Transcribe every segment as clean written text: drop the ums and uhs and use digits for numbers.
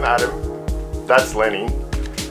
I'm Adam, that's Lenny,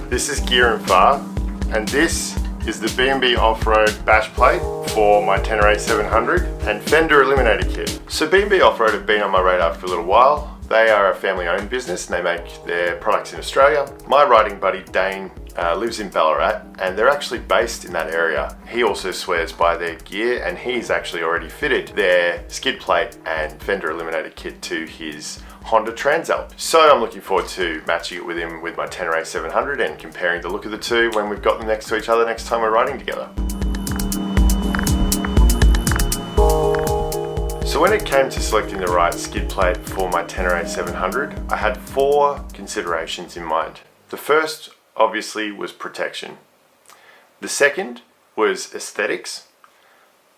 this is Gear and Far, and this is the B&B Offroad bash plate for my Tenere 700 and Fender Eliminator kit. So B&B Offroad have been on my radar for a little while. They are a family-owned business and they make their products in Australia. My riding buddy Dane lives in Ballarat and they're actually based in that area. He also swears by their gear and he's actually already fitted their skid plate and Fender Eliminator kit to his Honda Transalp. So I'm looking forward to matching it with him with my Tenere 700 and comparing the look of the two when we've got them next to each other next time we're riding together. So when it came to selecting the right skid plate for my Tenere 700, I had 4 considerations in mind. The first, obviously, was protection. The second was aesthetics.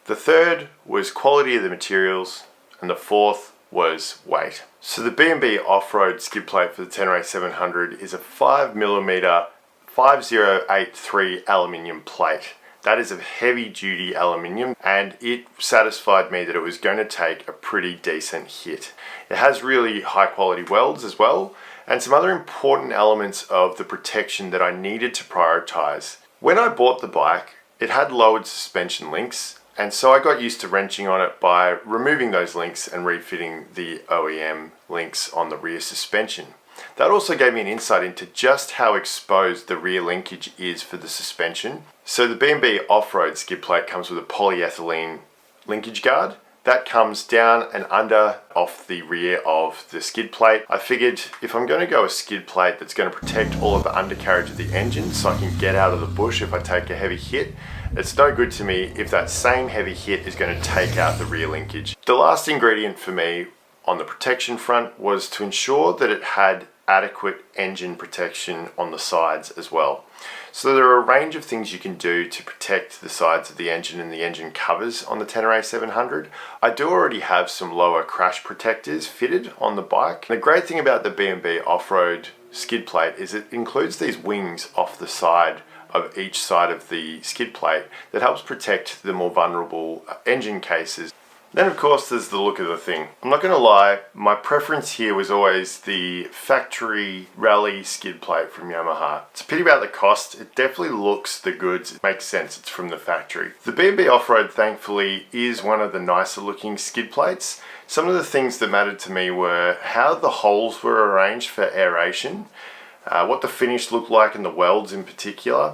The third was quality of the materials. And the fourth was weight. So the B&B Offroad skid plate for the Tenere 700 is a 5mm 5083 aluminium plate. That is a heavy duty aluminium and it satisfied me that it was going to take a pretty decent hit. It has really high quality welds as well and some other important elements of the protection that I needed to prioritize. When I bought the bike, it had lowered suspension links and so I got used to wrenching on it by removing those links and refitting the OEM links on the rear suspension. That also gave me an insight into just how exposed the rear linkage is for the suspension. So the B&B Offroad skid plate comes with a polyethylene linkage guard. That comes down and under off the rear of the skid plate. I figured if I'm going to go a skid plate that's going to protect all of the undercarriage of the engine so I can get out of the bush if I take a heavy hit, it's no good to me if that same heavy hit is going to take out the rear linkage. The last ingredient for me on the protection front was to ensure that it had adequate engine protection on the sides as well. So there are a range of things you can do to protect the sides of the engine and the engine covers on the Tenere 700. I do already have some lower crash protectors fitted on the bike. And the great thing about the B&B Offroad skid plate is it includes these wings off the side of each side of the skid plate that helps protect the more vulnerable engine cases. Then of course there's the look of the thing. I'm not going to lie, my preference here was always the factory rally skid plate from Yamaha. It's a pity about the cost, it definitely looks the goods, it makes sense, it's from the factory. The B&B Offroad thankfully is one of the nicer looking skid plates. Some of the things that mattered to me were how the holes were arranged for aeration, what the finish looked like in the welds in particular,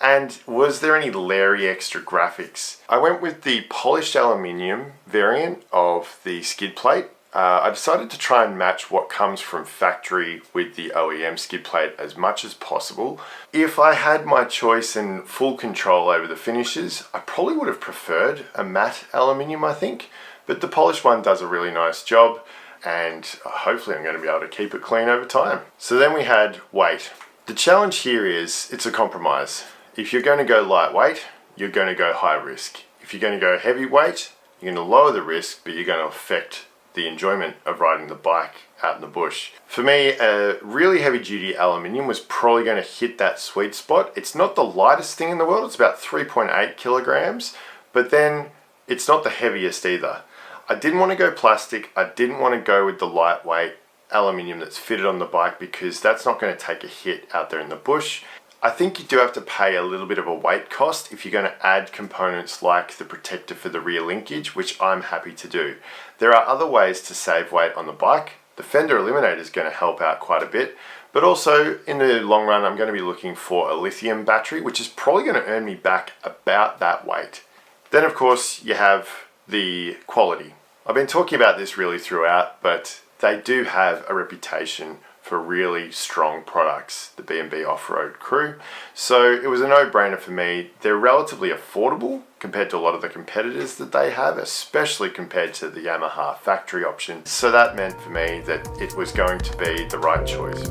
and was there any layering extra graphics. I went with the polished aluminium variant of the skid plate. I decided to try and match what comes from factory with the OEM skid plate as much as possible. If I had my choice and full control over the finishes, I probably would have preferred a matte aluminium, I think, but the polished one does a really nice job and hopefully I'm going to be able to keep it clean over time. So then we had weight. The challenge here is it's a compromise. If you're going to go lightweight, you're going to go high risk. If you're going to go heavyweight, you're going to lower the risk, but you're going to affect the enjoyment of riding the bike out in the bush. For me, a really heavy duty aluminium was probably going to hit that sweet spot. It's not the lightest thing in the world, it's about 3.8 kilograms, but then it's not the heaviest either. I didn't want to go plastic, I didn't want to go with the lightweight aluminium that's fitted on the bike because that's not going to take a hit out there in the bush. I think you do have to pay a little bit of a weight cost if you're going to add components like the protector for the rear linkage, which I'm happy to do. There are other ways to save weight on the bike. The Fender Eliminator is going to help out quite a bit, but also in the long run I'm going to be looking for a lithium battery, which is probably going to earn me back about that weight. Then of course you have the quality. I've been talking about this really throughout, but they do have a reputation for really strong products, the B&B Offroad crew. So it was a no-brainer for me. They're relatively affordable compared to a lot of the competitors that they have, especially compared to the Yamaha factory option. So that meant for me that it was going to be the right choice.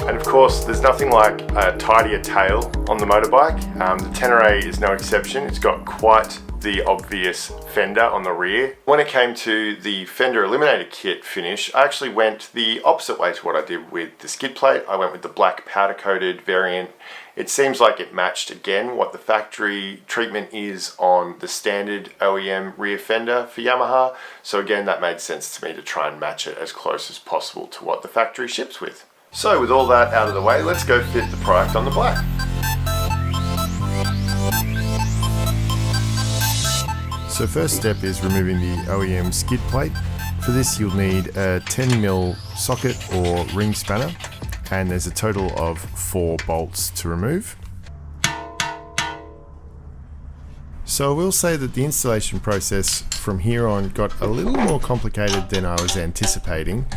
And of course, there's nothing like a tidier tail on the motorbike. The Tenere is no exception. It's got quite the obvious fender on the rear. When it came to the fender eliminator kit finish, I actually went the opposite way to what I did with the skid plate. I went with the black powder coated variant. It seems like it matched again what the factory treatment is on the standard OEM rear fender for Yamaha. So again, that made sense to me to try and match it as close as possible to what the factory ships with. So with all that out of the way, let's go fit the product on the black. So first step is removing the OEM skid plate. For this you'll need a 10mm socket or ring spanner, and there's a total of 4 bolts to remove. So I will say that the installation process from here on got a little more complicated than I was anticipating.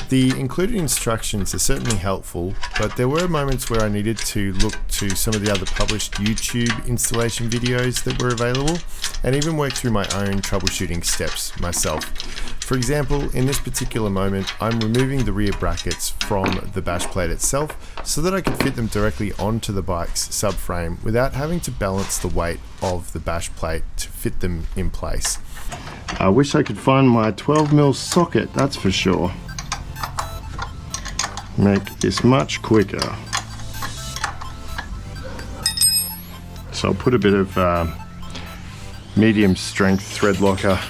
The included instructions are certainly helpful, but there were moments where I needed to look to some of the other published YouTube installation videos that were available, and even work through my own troubleshooting steps myself. For example, in this particular moment, I'm removing the rear brackets from the bash plate itself so that I can fit them directly onto the bike's subframe without having to balance the weight of the bash plate to fit them in place. I wish I could find my 12mm socket, that's for sure. Make this much quicker. So I'll put a bit of medium strength thread locker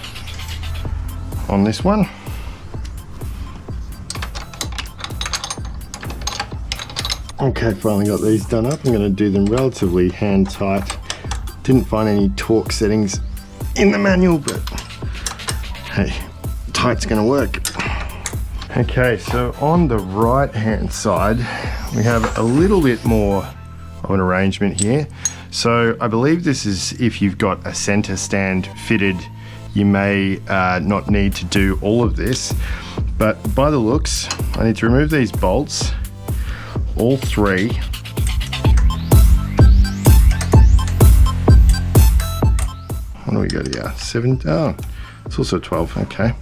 on this one. Okay, finally got these done up. I'm going to do them relatively hand tight. Didn't find any torque settings in the manual, but hey, tight's going to work. Okay, so on the right hand side we have a little bit more of an arrangement here. So I believe this is if you've got a center stand fitted, you may not need to do all of this, but by the looks I need to remove these bolts, all 3. What do we got here? 7, oh, it's also 12, okay.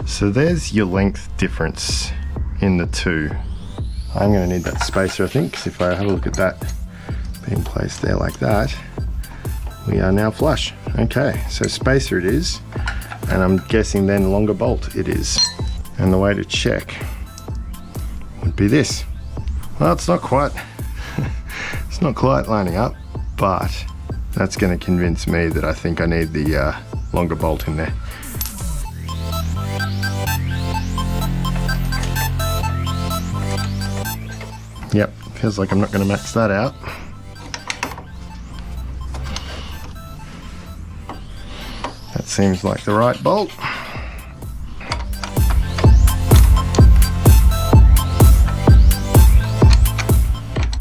So there's your length difference in the two. I'm going to need that spacer, I think, because if I have a look at that being placed there like that, we are now flush. Okay, so spacer it is, and I'm guessing then longer bolt it is. And the way to check would be this. Well, it's not quite, it's not quite lining up, but that's going to convince me that I think I need the longer bolt in there. Yep, feels like I'm not going to max that out. That seems like the right bolt.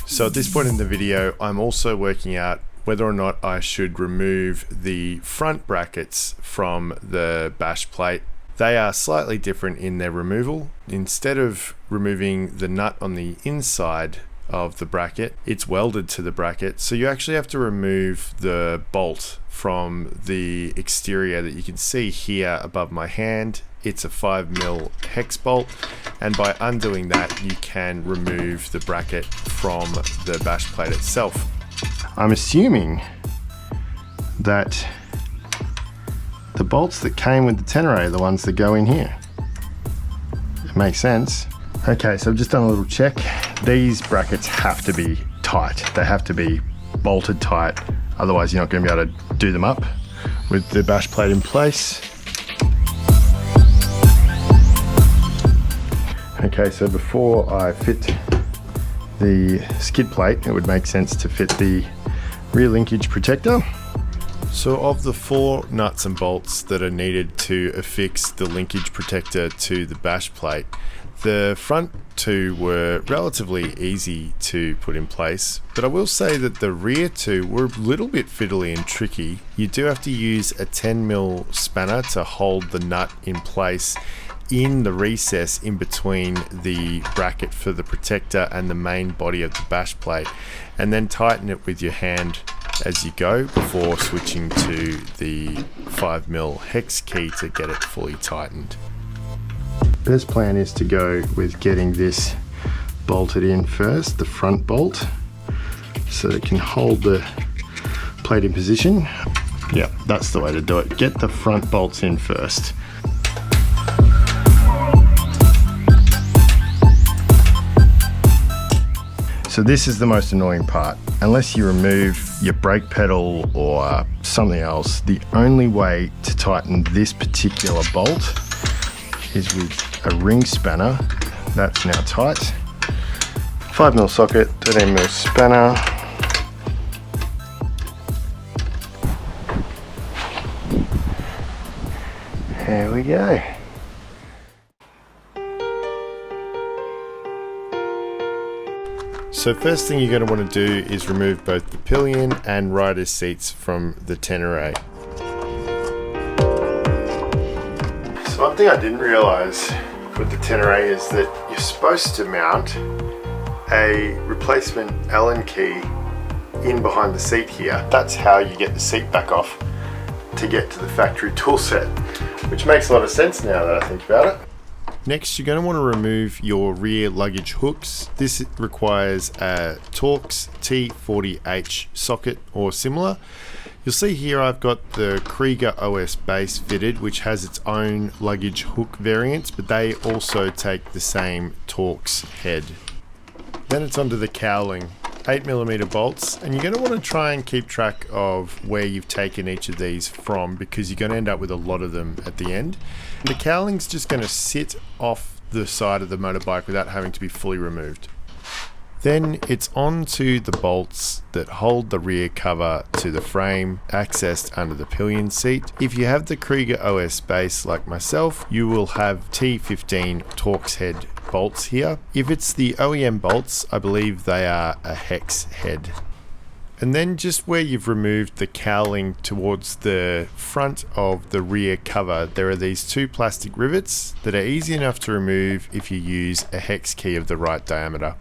So at this point in the video, I'm also working out whether or not I should remove the front brackets from the bash plate. They are slightly different in their removal. Instead of removing the nut on the inside of the bracket, it's welded to the bracket, so you actually have to remove the bolt from the exterior that you can see here above my hand. It's a 5mm hex bolt, and by undoing that you can remove the bracket from the bash plate itself. I'm assuming that the bolts that came with the Tenere are the ones that go in here. It makes sense. Okay, so I've just done a little check. These brackets have to be tight. They have to be bolted tight, otherwise you're not going to be able to do them up with the bash plate in place. Okay, so before I fit the skid plate, it would make sense to fit the rear linkage protector. So of the 4 nuts and bolts that are needed to affix the linkage protector to the bash plate, the front 2 were relatively easy to put in place, but I will say that the rear 2 were a little bit fiddly and tricky. You do have to use a 10mm spanner to hold the nut in place in the recess in between the bracket for the protector and the main body of the bash plate, and then tighten it with your hand as you go before switching to the 5mm hex key to get it fully tightened. Best plan is to go with getting this bolted in first, the front bolt, so it can hold the plate in position. Yeah, that's the way to do it. Get the front bolts in first. So this is the most annoying part. Unless you remove your brake pedal or something else, the only way to tighten this particular bolt is with a ring spanner. That's now tight. 5mm socket, 13mm spanner. There we go. So first thing you're going to want to do is remove both the pillion and rider seats from the Tenere. So one thing I didn't realise with the Tenere is that you're supposed to mount a replacement Allen key in behind the seat here. That's how you get the seat back off to get to the factory tool set, which makes a lot of sense now that I think about it. Next, you're going to want to remove your rear luggage hooks. This requires a Torx T40H socket or similar. You'll see here I've got the Krieger OS base fitted, which has its own luggage hook variants, but they also take the same Torx head. Then it's onto the cowling. 8mm bolts, and you're going to want to try and keep track of where you've taken each of these from, because you're going to end up with a lot of them at the end. The cowling's just going to sit off the side of the motorbike without having to be fully removed. Then it's on to the bolts that hold the rear cover to the frame, accessed under the pillion seat. If you have the Krieger OS base like myself, you will have T15 Torx head bolts here. If it's the OEM bolts, I believe they are a hex head. And then just where you've removed the cowling towards the front of the rear cover, there are these two plastic rivets that are easy enough to remove if you use a hex key of the right diameter.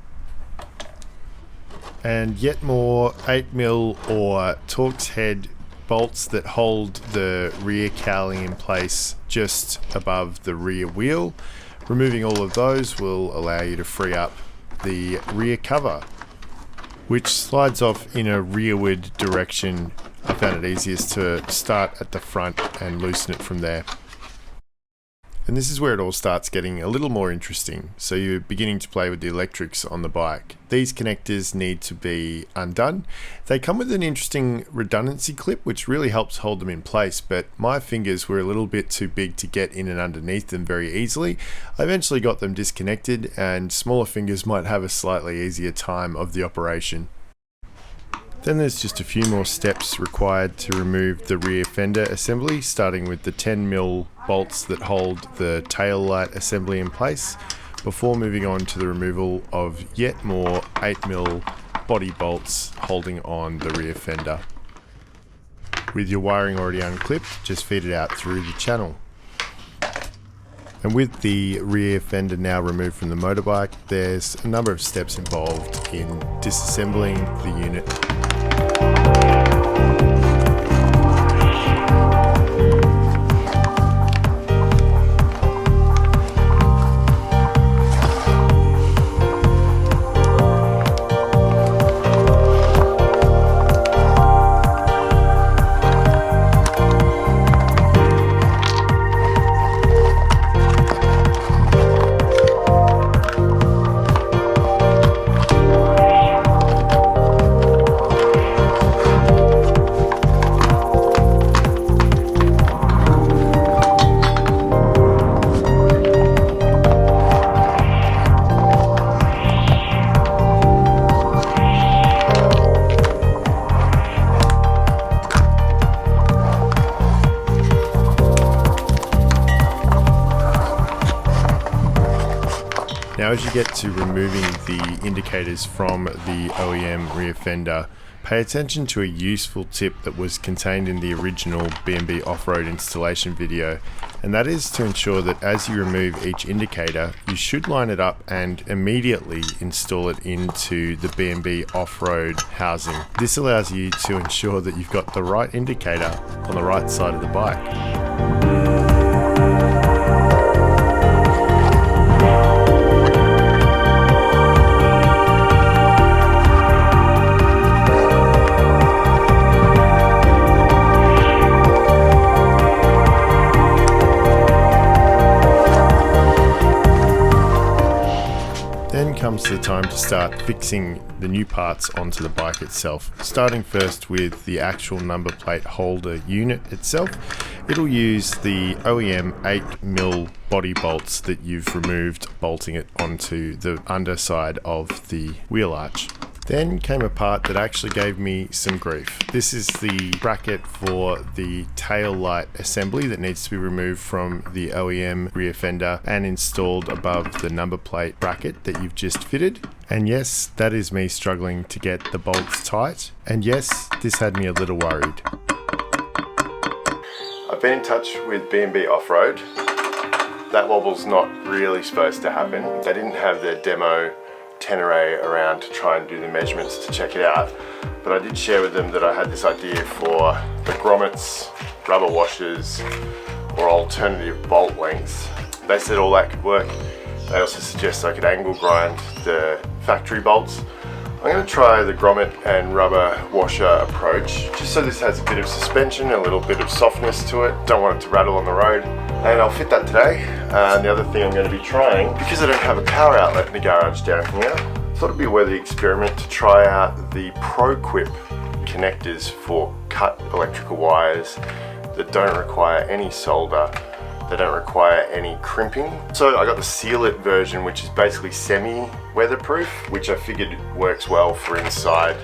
And yet more 8mm or Torx head bolts that hold the rear cowling in place just above the rear wheel. Removing all of those will allow you to free up the rear cover, which slides off in a rearward direction. I found it easiest to start at the front and loosen it from there. And this is where it all starts getting a little more interesting. So you're beginning to play with the electrics on the bike. These connectors need to be undone. They come with an interesting redundancy clip, which really helps hold them in place, but my fingers were a little bit too big to get in and underneath them very easily. I eventually got them disconnected, and smaller fingers might have a slightly easier time of the operation. Then there's just a few more steps required to remove the rear fender assembly, starting with the 10mm bolts that hold the tail light assembly in place, before moving on to the removal of yet more 8mm body bolts holding on the rear fender. With your wiring already unclipped, just feed it out through the channel. And with the rear fender now removed from the motorbike, there's a number of steps involved in disassembling the unit. Now as you get to removing the indicators from the OEM rear fender, pay attention to a useful tip that was contained in the original B&B off-road installation video, and that is to ensure that as you remove each indicator, you should line it up and immediately install it into the B&B off-road housing. This allows you to ensure that you've got the right indicator on the right side of the bike. comes the time to start fixing the new parts onto the bike itself. Starting first with the actual number plate holder unit itself. It'll use the OEM 8mm body bolts that you've removed, bolting it onto the underside of the wheel arch. Then came a part that actually gave me some grief. This is the bracket for the tail light assembly that needs to be removed from the OEM rear fender and installed above the number plate bracket that you've just fitted. And yes, that is me struggling to get the bolts tight. And yes, this had me a little worried. I've been in touch with B&B Offroad. That wobble's not really supposed to happen. They didn't have their demo Tenere around to try and do the measurements to check it out, but I did share with them that I had this idea for the grommets, rubber washers, or alternative bolt lengths. They said all that could work. They also suggested I could angle grind the factory bolts. I'm going to try the grommet and rubber washer approach, just so this has a bit of suspension, a little bit of softness to it. Don't want it to rattle on the road. And I'll fit that today. And the other thing I'm going to be trying, because I don't have a power outlet in the garage down here, I thought it'd be a worthy experiment to try out the ProQuip connectors for cut electrical wires that don't require any solder. They don't require any crimping. So I got the Seal It version, which is basically semi-weatherproof, which I figured works well for inside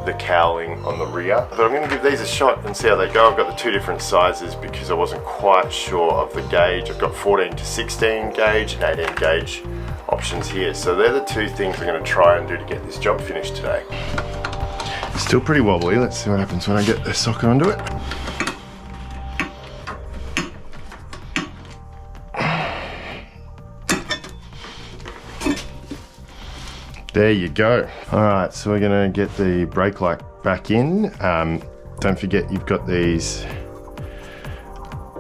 the cowling on the rear. But I'm going to give these a shot and see how they go. I've got the two different sizes because I wasn't quite sure of the gauge. I've got 14 to 16 gauge and 18 gauge options here. So they're the two things I'm going to try and do to get this job finished today. Still pretty wobbly. Let's see what happens when I get the socket onto it. There you go. All right, so we're gonna get the brake light back in. Don't forget you've got these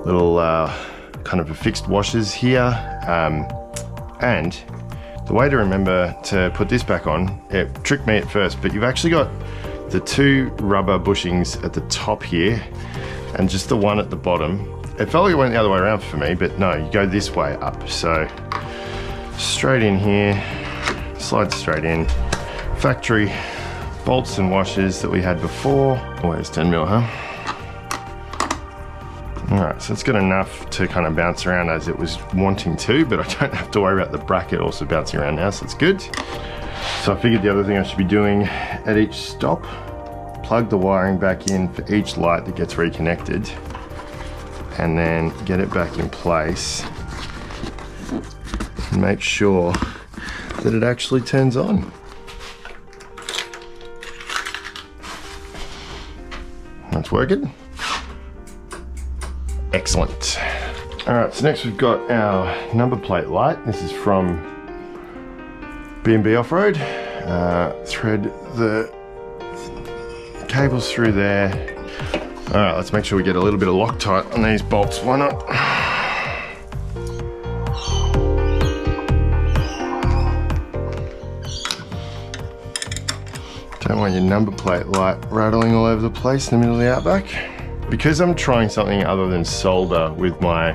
little kind of affixed washers here. And the way to remember to put this back on, it tricked me at first, but you've actually got the two rubber bushings at the top here and just the one at the bottom. It felt like it went the other way around for me, but no, you go this way up. So straight in here, slide straight in. Factory bolts and washers that we had before. Always 10mm, huh? Alright, so it's got enough to kind of bounce around as it was wanting to, but I don't have to worry about the bracket also bouncing around now, so it's good. So I figured the other thing I should be doing at each stop, plug the wiring back in for each light that gets reconnected, and then get it back in place and make sure that it actually turns on. That's working. Excellent. All right, so next we've got our number plate light. This is from B&B Offroad. Thread the cables through there. All right, let's make sure we get a little bit of Loctite on these bolts. Why not? Don't want your number plate light rattling all over the place in the middle of the outback. Because I'm trying something other than solder with my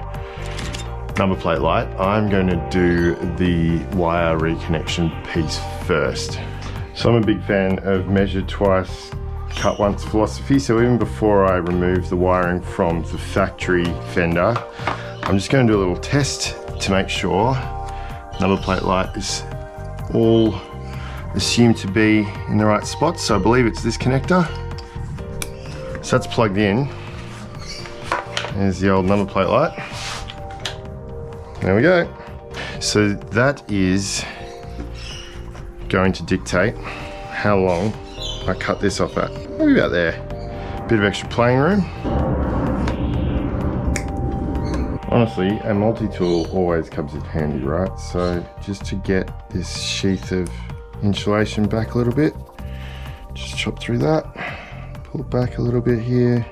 number plate light, I'm going to do the wire reconnection piece first. So I'm a big fan of measure twice, cut once philosophy. So even before I remove the wiring from the factory fender, I'm just going to do a little test to make sure number plate light is all assumed to be in the right spot. So I believe it's this connector. So that's plugged in. There's the old number plate light. There we go. So that is going to dictate how long I cut this off at. Maybe about there. Bit of extra playing room. Honestly, a multi-tool always comes in handy, right? So just to get this sheath of insulation back a little bit, just chop through that, pull it back a little bit here.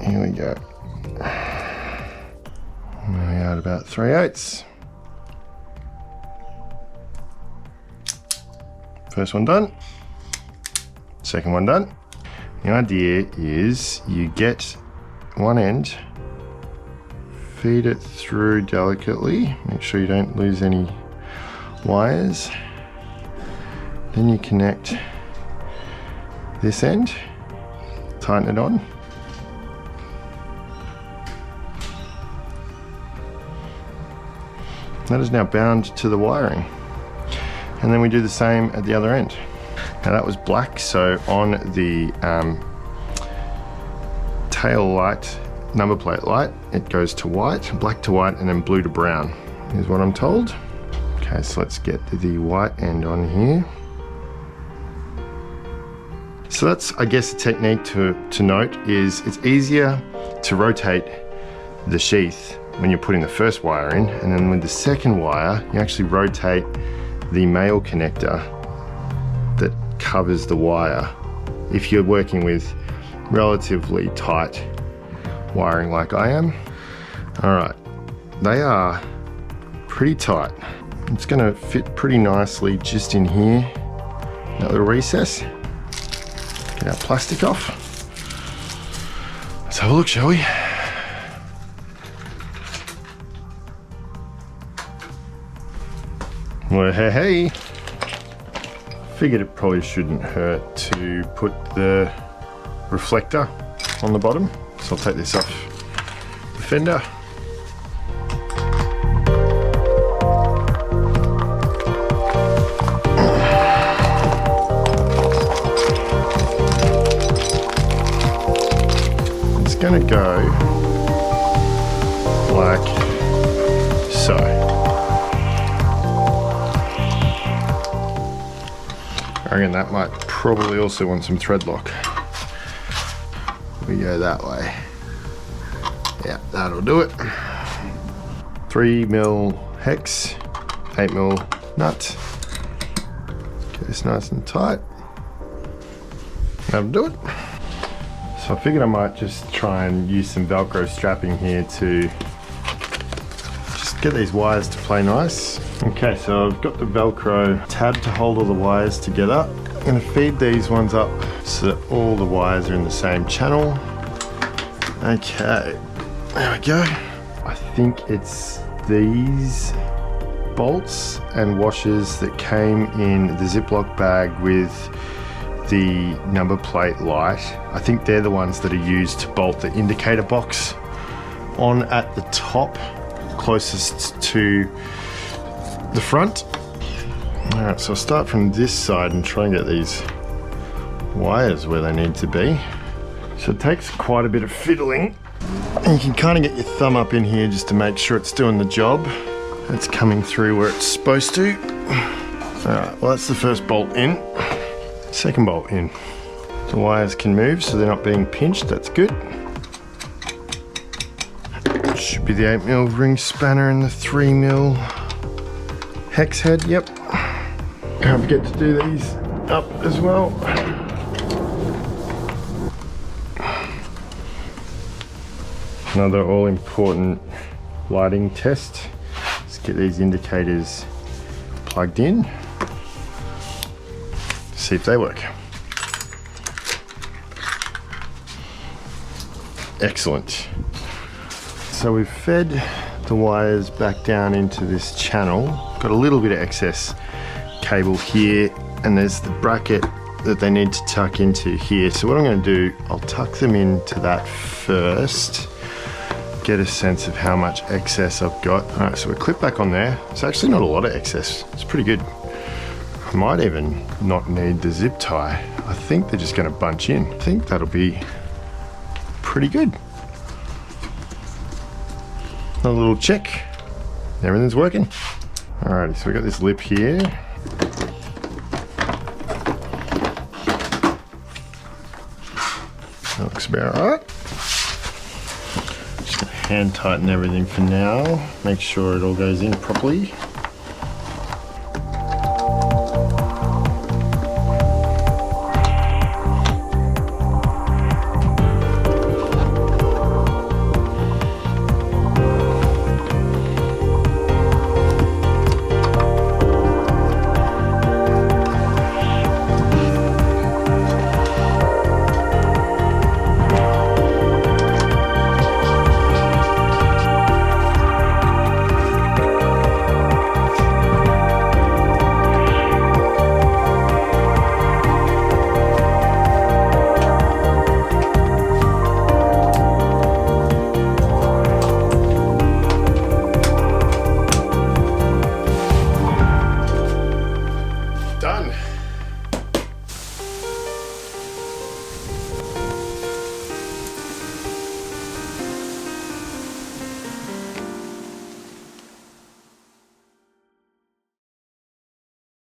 Here we go. We are at about 3/8. First one done. Second one done. The idea is you get one end, feed it through delicately, make sure you don't lose any wires. Then you connect this end, tighten it on. That is now bound to the wiring. And then we do the same at the other end. Now that was black, so on the tail light, number plate light, it goes to white, black to white, and then blue to brown, is what I'm told. Okay, so let's get the white end on here. So that's, I guess, a technique to note is it's easier to rotate the sheath when you're putting the first wire in, and then with the second wire, you actually rotate the male connector that covers the wire if you're working with relatively tight wiring like I am. All right, they are pretty tight. It's gonna fit pretty nicely just in here, that little recess. Get our plastic off. Let's have a look, shall we? Well, hey. Figured it probably shouldn't hurt to put the reflector on the bottom. So I'll take this off the fender. It's gonna go like so. I reckon that might probably also want some thread lock. We go that way. Yeah, that'll do it. 3mm hex, 8mm nut. Get this nice and tight. That'll do it. So I figured I might just try and use some Velcro strapping here to just get these wires to play nice. Okay, so I've got the Velcro tab to hold all the wires together. I'm gonna feed these ones up so that all the wires are in the same channel. Okay, there we go. I think it's these bolts and washers that came in the Ziploc bag with the number plate light. I think they're the ones that are used to bolt the indicator box on at the top, closest to the front. All right, so I'll start from this side and try and get these wires where they need to be. So it takes quite a bit of fiddling. And you can kind of get your thumb up in here just to make sure it's doing the job. It's coming through where it's supposed to. All right, well, that's the first bolt in. Second bolt in. The wires can move, so they're not being pinched. That's good. Should be the 8mm ring spanner and the 3mm hex head. Yep. Can't forget to do these up as well. Another all-important lighting test. Let's get these indicators plugged in. See if they work. Excellent. So we've fed the wires back down into this channel. Got a little bit of excess cable here, and there's the bracket that they need to tuck into here. So what I'm going to do, I'll tuck them into that first, get a sense of how much excess I've got. All right, so we clip back on there. It's actually not a lot of excess. It's pretty good. I might even not need the zip tie. I think they're just going to bunch in. I think that'll be pretty good. Another little check. Everything's working. Alrighty, so we got this lip here. That looks about right. Just gonna hand tighten everything for now. Make sure it all goes in properly. Done.